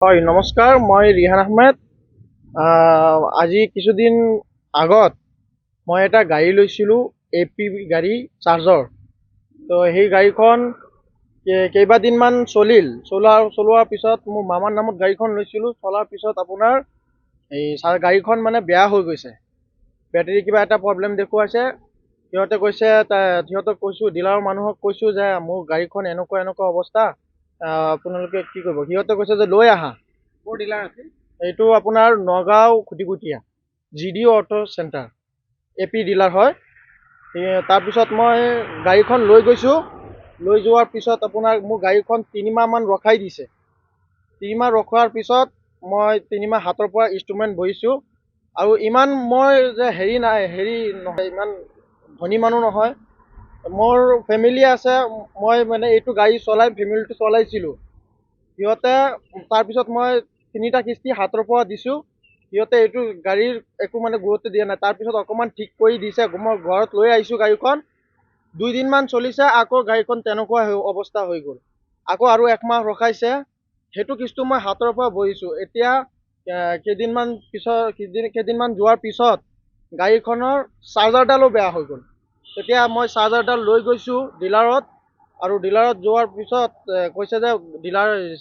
হয় নমস্কাৰ, মই ৰিহান আহমেদ। আজি কিছুদিন আগত মই এটা গাড়ী লৈছিলোঁ, AP গাড়ী চাৰ্জৰ। তো সেই গাড়ীখন কেইবাদিনমান চলোৱাৰ পিছত মোৰ মামাৰ নামত গাড়ীখন লৈছিলোঁ। চলাৰ পিছত আপোনাৰ এই গাড়ীখন মানে বেয়া হৈ গৈছে। বেটাৰী কিবা এটা প্ৰব্লেম দেখুৱাইছে। সিহঁতক কৈছোঁ, ডিলাৰৰ মানুহক কৈছোঁ যে মোৰ গাড়ীখন এনেকুৱা এনেকুৱা অৱস্থা, আপোনালোকে কি কৰিব। সিহঁতে কৈছে যে লৈ আহা। ক'ৰ ডিলাৰ আছিল? এইটো আপোনাৰ নগাঁও খুটিকুটীয়া GD auto centre, AP dealer হয়। তাৰপিছত মই গাড়ীখন লৈ গৈছোঁ। লৈ যোৱাৰ পিছত আপোনাৰ মোৰ গাড়ীখন 3মাহমান ৰখাই দিছে। 3মাহ ৰখোৱাৰ পিছত মই 3মাহ হাতৰ পৰা ইনষ্টলমেণ্ট ভৰিছোঁ। আৰু ইমান মই যে নহয়, ইমান ধনী মানুহ নহয়। মোৰ ফেমিলি আছে, মই মানে এইটো গাড়ী চলাই ফেমিলিটো চলাইছিলোঁ। তাৰপিছত মই 3টা কিস্তি হাতৰ পৰা দিছোঁ। সিহঁতে এইটো গাড়ীৰ একো মানে গুৰুত্ব দিয়া নাই। তাৰপিছত অকণমান ঠিক কৰি দিছে। মই ঘৰত লৈ আহিছোঁ গাড়ীখন। 2দিনমান চলিছে, আকৌ গাড়ীখন তেনেকুৱা অৱস্থা হৈ গ'ল। আকৌ আৰু 1মাহ ৰখাইছে। সেইটো কিস্তি মই হাতৰ পৰা ভৰিছোঁ। এতিয়া কেইদিনমান যোৱাৰ পিছত গাড়ীখনৰ চাৰ্জাৰডালো বেয়া হৈ গ'ল। তেতিয়া মই চাৰ্জাৰডাল লৈ গৈছোঁ ডিলাৰত। আৰু ডিলাৰত যোৱাৰ পিছত কৈছে যে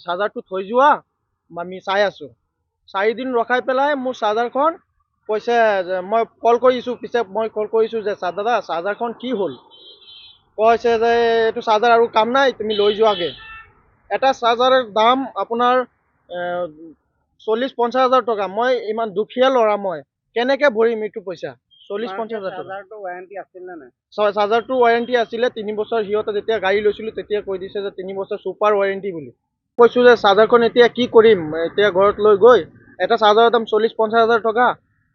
চাৰ্জাৰটো থৈ যোৱা, আমি চাই আছোঁ। 4দিন ৰখাই পেলাই মোৰ চাৰ্জাৰখন কৈছে যে মই কল কৰিছোঁ যে দাদা চাৰ্জাৰখন কি হ'ল। কৈছে যে এইটো চাৰ্জাৰ আৰু কাম নাই, তুমি লৈ যোৱাগৈ। এটা চাৰ্জাৰৰ দাম আপোনাৰ 40-50 হাজাৰ টকা। মই ইমান দুখীয়া ল'ৰা, মই কেনেকৈ ভৰিম এইটো পইচা? 40-50 হাজাৰ টকা। চাৰ্জাৰটো ৱাৰেণ্টি আছিল নে নাই? চাৰ্জাৰটো ৱাৰেণ্টি আছিলে 3 বছৰ। সিহঁতে যেতিয়া গাড়ী লৈছিলোঁ তেতিয়া কৈ দিছে যে 3 বছৰ ছুপাৰ ৱাৰেণ্টি বুলি। কৈছোঁ যে চাৰ্জাৰখন এতিয়া কি কৰিম। এতিয়া ঘৰত লৈ গৈ এটা চাৰ্জাৰৰ দাম 40-50 হাজাৰ টকা।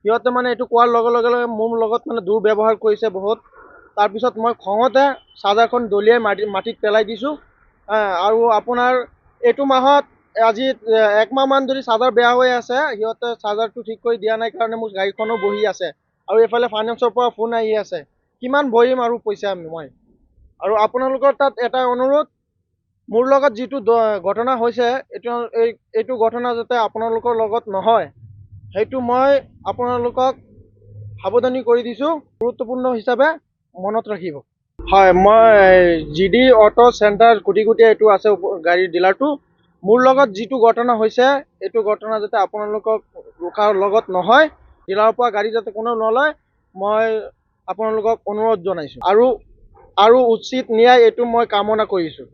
সিহঁতে মানে এইটো কোৱাৰ লগে লগে মোৰ লগত মানে দুৰ্ব্যৱহাৰ কৰিছে বহুত। তাৰপিছত মই খঙতে চাৰ্জাৰখন দলিয়াই মাটিত পেলাই দিছোঁ। আৰু আপোনাৰ এইটো মাহত আজি 1মাহমান যদি চাৰ্জাৰ বেয়া হৈ আছে, সিহঁতে চাৰ্জাৰটো ঠিক কৰি দিয়া নাই কাৰণে মোৰ গাড়ীখনো বহি আছে। আৰু এইফালে ফাইনেন্সৰ পৰা ফোন আহি আছে। কিমান ভৰিম আৰু পইচা মই। আৰু আপোনালোকৰ তাত এটা অনুৰোধ, মোৰ লগত যিটো ঘটনা হৈছে, এইটো ঘটনা যাতে আপোনালোকৰ লগত নহয়, সেইটো মই আপোনালোকক সাৱধানী কৰি দিছোঁ। গুৰুত্বপূৰ্ণ হিচাপে মনত ৰাখিব। হয়, মই GD অটো চেণ্টাৰ খুটিকুটীয়া এইটো আছে গাড়ীৰ ডিলাৰটো। মোৰ লগত যিটো ঘটনা হৈছে, এইটো ঘটনা যাতে আপোনালোকক লগত নহয়, ডিলাৰৰ পৰা গাড়ী যাতে কোনেও নলয়, মই আপোনালোকক অনুৰোধ জনাইছোঁ। আৰু উচিত ন্যায় এইটো মই কামনা কৰিছোঁ।